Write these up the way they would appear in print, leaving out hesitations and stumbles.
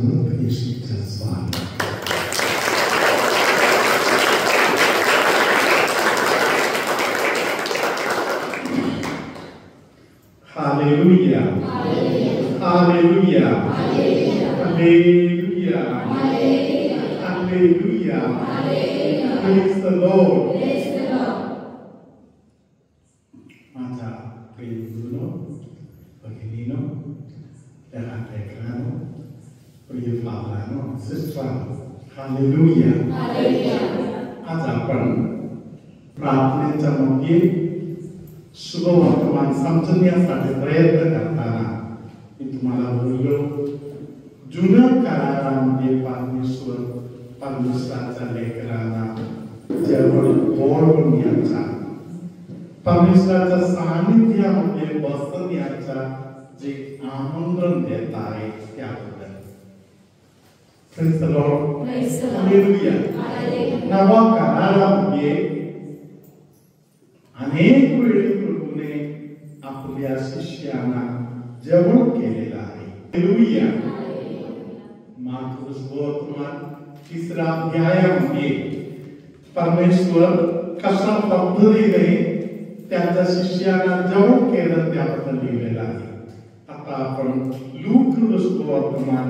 म्हणत येशूच्या स्वामी. Hallelujah, hallelujah, hallelujah, hallelujah. Praise the Lord. माझा प्रिय बंधूंनो, भगिनींनो, लेकरांनो, प्रिय भावांनो, सिस्टरांनो, हालेलुया. आज आपण प्रार्थनेच्या मध्ये शुभवर्तमान समजण्यासाठी प्रयत्न करताना मी तुम्हाला बोललो, जुन्या करारामध्ये परमेश्वराच्या लेकरांना जवळ बोलवून यायचा, परमेश्वराच्या सानिध्यामध्ये बसण्याचा जे आमंत्रण देत आहे त्याबद्दल. Praise the Lord. Hallelujah. नवा करारामध्ये अनेक वेळी प्रभूने आपल्या शिष्यांना जवळ केलेला आहे. हालेलुया. मार्कस वर्तमान 3 अध्यायामध्ये परमेश्वर कशा पद्धतीने त्याच्या शिष्यांना जवळ केलं त्याबद्दल लिहिलेलं आहे. आता आपण लूकास वर्तमान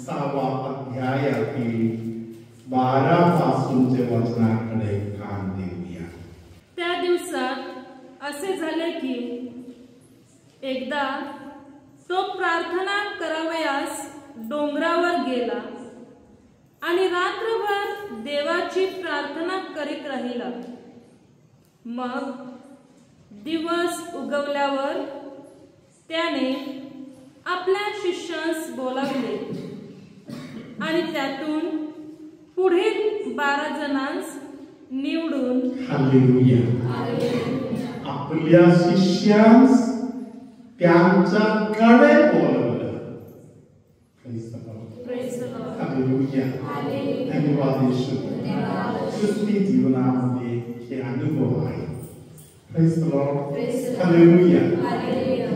6 अध्यायातील 12 पासूनचे वचनाकडे कान देऊया. त्या दिवसात असे झाले की एकदा तो प्रार्थना करावयास डोंगरावर गेला आणि रात्रभर देवाची प्रार्थना करीत राहिला. मग दिवस उगवल्यावर त्याने आपल्या शिष्यास बोलावले आणि त्यातून पुढील 12 जणांस निवडून हालेलुया. आपल्या शिष्यांस त्यांच्याकडे बोलवलं. हालेलुया. धन्यवाद येशू. ख्रिस्ती जीवनामध्ये हे अनुभव आहे. Praise the Lord. हालेलुया.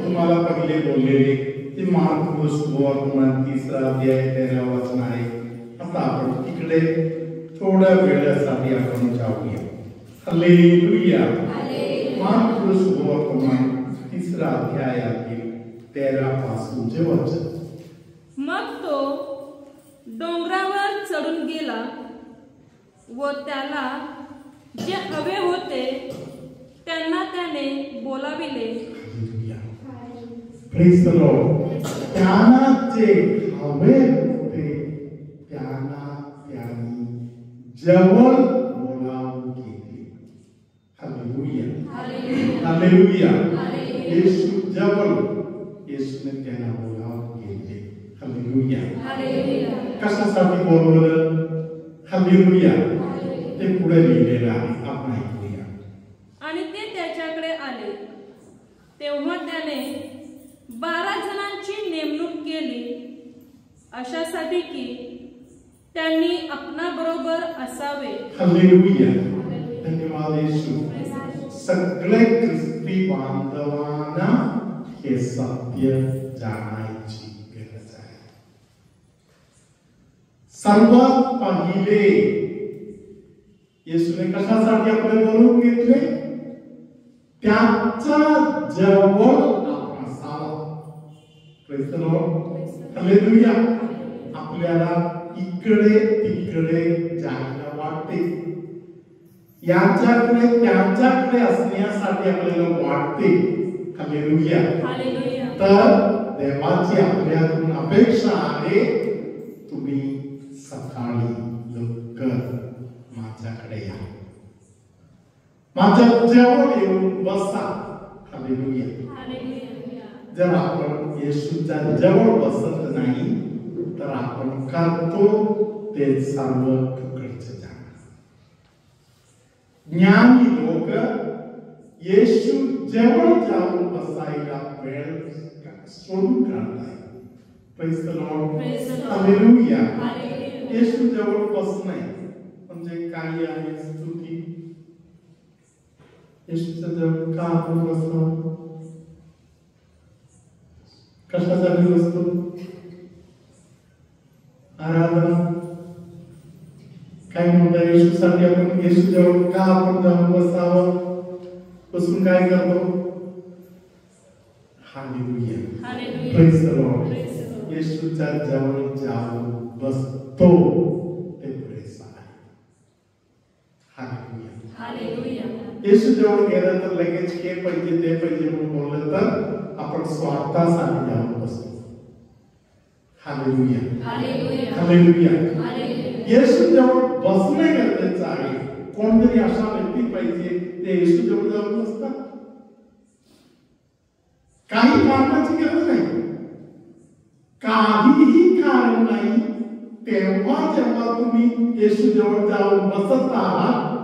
तुम्हाला पहिले बोललेले ते मार्कस वर्तमान 3 अध्याय 13 वचन आहे. आता आपण तिकडे थोड्या वेळासाठी आपण जाऊया. हालेलुया. मार्कस वर्तमान 3 अध्यायातील 13 पासूनचे वचन. मग तो डोंगरावर चढून गेला व त्याला जे हवे होते त्यांना त्याने बोलाविले. Praise the Lord. त्यांना जे हवे होते त्यांना त्यांनी जवळ बोलावून घेतले. हालेलुया. हालेलुया. येशू जवळ, येशूने त्यांना बोलावून घेतले. हालेलुया. कशासाठी बोलवलं? हालेलुया. ते पुढे लिहिलेलं आहे, आपण ऐकूया. आणि ते त्याच्याकडे आले तेव्हा त्याने 12 जणांची नेमणूक केली, अशासाठी की त्यांनी आपणाबरोबर असावे. हालेलुया. धन्यवाद येशू. सगळे ख्रिस्ती बांधवांना हे सत्य जाणायची गरज आहे. सर्वात पहिले येशूने कशासाठी आपले बोलवून घेतले? त्याच्या जवळ आपण असावं. Praise the Lord. हालेलुया. आपल्याला इकडे तिकडे जायला वाटते, याच्याकडे त्यांच्याकडे असण्यासाठी आपल्याला वाटते. हालेलुया. तर देवाची आपल्याकडून अपेक्षा आहे, तुम्ही सकाळी लवकर माझ्याकडे या, माझ्या जवळ येऊन बसा. हालेलुया. जर आपण येशूच्या जवळ बसत नाही तर आपण करतो ते सर्व फुकटचे जाणार. ज्ञानी लोक येशू जवळ जाऊन बसायला वेळ सोडून काढतात. Praise the Lord. हालेलुया. येशू जवळ बसणे म्हणजे काय आहे? स्तुती. येशूच्या जवळ का आपण बसतो? कशासाठी बसतो? आराधना काय म्हणता येशूसाठी आपण येशूजवळ का आपण जाऊन बसावं बसून काय करतो hallelujah hallelujah praise the Lord Praise the Lord. येशूच्या जवळ जाऊन बसतो ते पुरेसं आहे हालेलुया हालेलुया येशू जवळ गेलं तर लगेच हे पाहिजे ते पाहिजे म्हणून बोललं तर आपण स्वार्थासाठी जाऊन बसतो हालेलुया हालेलुया हालेलुया हालेलुया येशू जवळ बसणे गरजेचं आहे कोणतरी अशा व्यक्ती पाहिजे ते येशू जवळ जाऊन बसतात काही कारणाची गरज नाही काहीही कारण नाही तेव्हा जेव्हा तुम्ही येशू जवळ जाऊन बसत आहात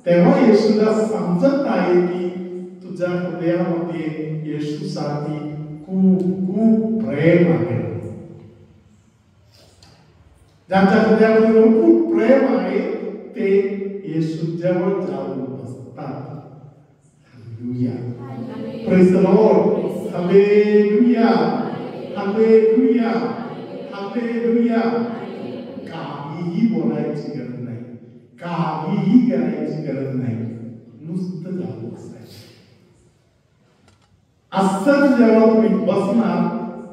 तेव्हा येशूला समजत आहे की तुझ्या हृदयामध्ये येशूसाठी खूप खूप प्रेम आहे ज्यांच्या हृदयामध्ये खूप प्रेम आहे ते येशू जवळ जाऊन बसतात hallelujah Praise the Lord. Hallelujah. Hallelujah. Hallelujah. काहीही बोलायची गरज नाही काहीही करायची गरज नाही नुसतं जाऊन बसायचं असंच जेव्हा तुम्ही बसणार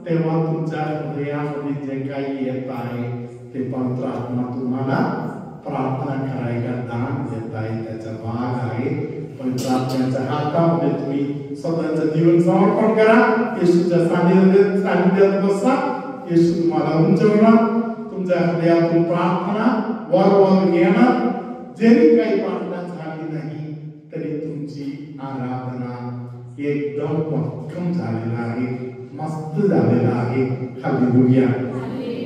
तेव्हा तुमच्या हृदयामध्ये जे काही येत आहे ते पवित्र आत्मा तुम्हाला प्रार्थना करायला दान देत आहे त्याचा भाग आहे पवित्र आत्म्याच्या हातामध्ये तुम्ही स्वतःचं जीवन समर्पण करा येशूच्या सानिध्यात बसा येशू तुम्हाला उंचवणार तुमच्या हृदयातून प्रार्थना वर घेणार जरी काही प्रार्थना झाली नाही तरी तुमची आराधना एकदम भक्कम झालेला आहे मस्त झालेला आहे हालेलुया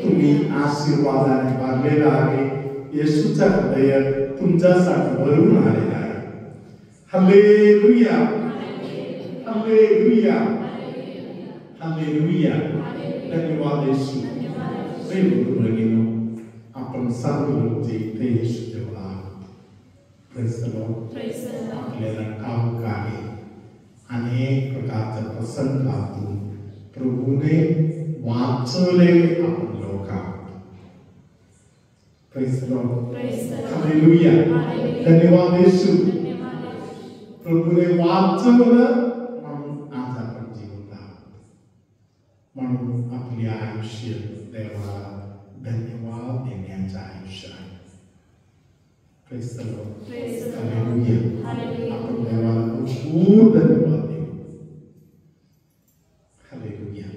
तुम्ही आशीर्वादाने भरलेला आहे येशूचा हृदय तुमच्यासाठी भरून आलेला आहे हालेलुया हालेलुया हालेलुया धन्यवाद येशू प्रेम भगिनो आपण सर्व लोक जे इथे येशू जवळ आहोत प्रेज द लॉर्ड आपल्याला ठाऊक आहे अनेक प्रकारच्या प्रसंगातून प्रभूने वाचवलेले आपण लोक आहोत प्रेज द लॉर्ड हालेलुया धन्यवाद येशू प्रभूने वाचवलं म्हणून आज आपण जिवंत आहोत म्हणून आपले आयुष्य देवाला धन्यवाद देण्याचं आयुष्य आहे प्रेज द लॉर्ड हालेलुया आपण देवाला भरपूर धन्यवाद देऊ हालेलुया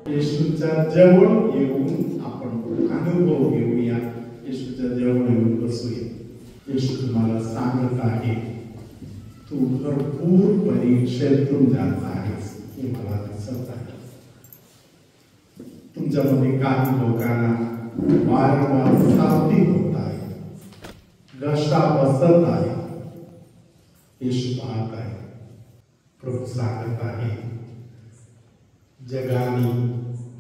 येशूच्या जवळ येऊन आपण अनुभव घेऊया येशूच्या जवळ येऊन बसूया येशू तुम्हाला सांगत आहे तू भरपूर परीक्षेतून जात आहेस हे मला दिसत आहे तुमच्यामध्ये काही लोकांना वारंवार साथी होत आहे घसा बसत आहे येशू पाहत आहे प्रभू सांगत आहे जगाने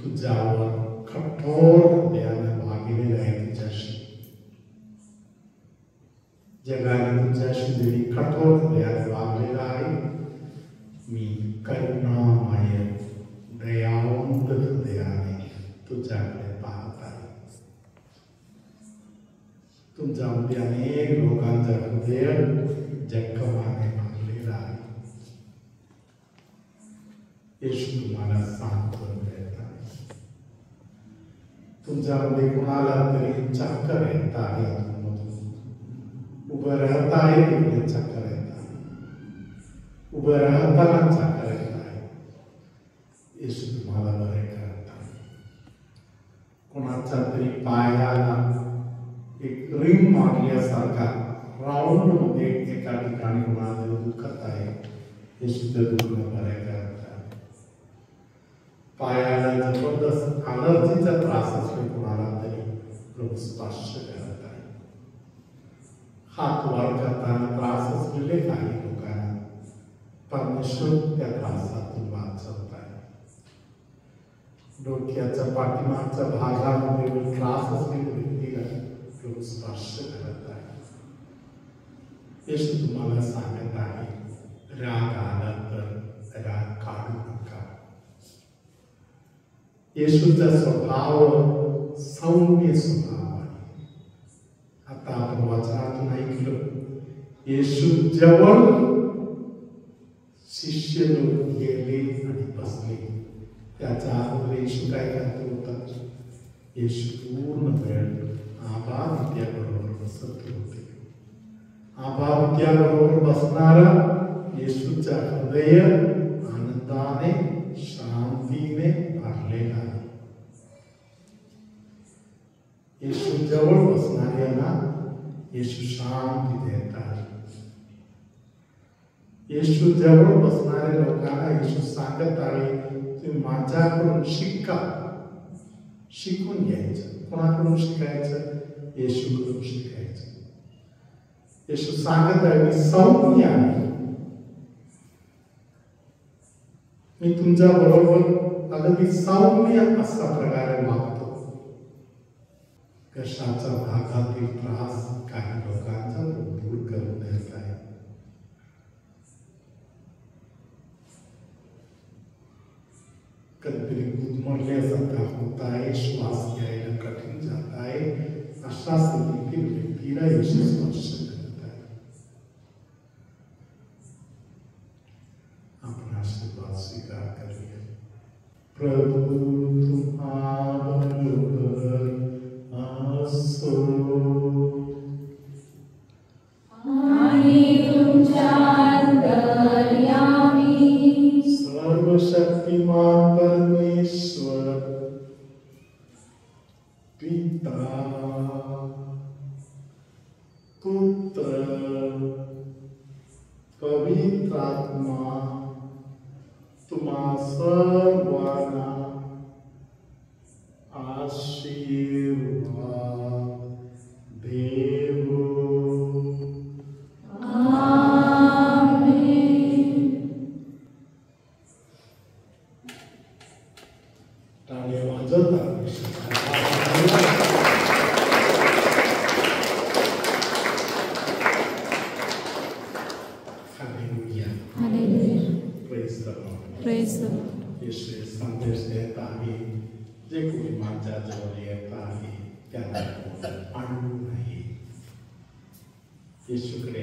तुझ्यावर कठोर हृदयाने वागलेलं आहे तुझ्याशी जगाने तुझ्याशी जरी कठोर हृदयाने वागलेला आहे मी करुणामय दयावंत हृदयाने तुझ्याकडे पाहत आहे तुमच्यामध्ये अनेक लोकांचं हृदय जखमाने भरलेलं आहे येशू तुम्हाला सांत्वन देत आहे तुमच्यामध्ये कोणाला तरी चक्कर येत आहे उभं राहता आहे तिकडे चक्कर येत आहे उभं राहताना चक्कर येत आहे येशू तुम्हाला बरे करत आहे कोणाचा तरी पायाला एक रिंग मारल्यासारखा राऊंड मध्ये एका ठिकाणी कोणाला दुखत आहे येशू ते दुखणं बरे करत आहे पायाला जबरदस्त अलर्जीचा त्रास असतो कोणाला तरी प्रभू स्पर्श करत आहे हात वर करताना त्रास असलेले काही लोकांना परमेश्वर त्या त्रासातून वाचवत आहे डोक्याच्या पाठीमागच्या भागामध्ये त्रास असलेल्या व्यक्तीला प्रभू स्पर्श करत आहे येशू तुम्हाला सांगत आहे राग आला तर राग काढू नका येशूचा स्वभाव सौम्य स्वभाव आहे. आता आपण वाचनातून ऐकलं, येशू जवळ शिष्य लोक गेले आणि बसले. त्याचा अर्थ येशू काय करत होता? येशू पूर्ण वेळ आबा विद्याबरोबर बसत होते. आबा विद्याबरोबर बसणारा येशूचा हृदय आनंदाने शांतीने भरलेला आहे. येशू जवळ बसणाऱ्यांना येशू शांती देत आहे. येशू जवळ बसणाऱ्या लोकांना येशू सांगत आहे, तुम्ही माझ्याकडून शिका. शिकून घ्यायचं. कोणाकडून शिकायचं? येशूकडून शिकायचं. येशू सांगत आहे, मी सौम्य आहे. मी तुमच्या बरोबर अगदी सौम्य असा प्रकारे वागतो. कशाचा भागातील त्रास काही लोकांचा दूर करून देत आहे. कधीतरी गुदमरल्यासारखा होत आहे, श्वास घ्यायला कठीण जात आहे. अशा स्थितीतील व्यक्तीला येशू स्पर्श करत आहे. आपण आशीर्वाद स्वीकार करूया. प्रभू तुम्हाबरोबर असो आणि तुमच्या अंतर्यामी. सर्वशक्तिमान परमेश्वर पिता पुत्र पवित्र आत्मा तुम्हा सर्वांना आशीर्वाद देवो. टाळ्या वाजवतात. येशू संदेश देत आहे, जे कोणी माझ्या जवळ येत आहे त्याला आणू नाही. येशूकडे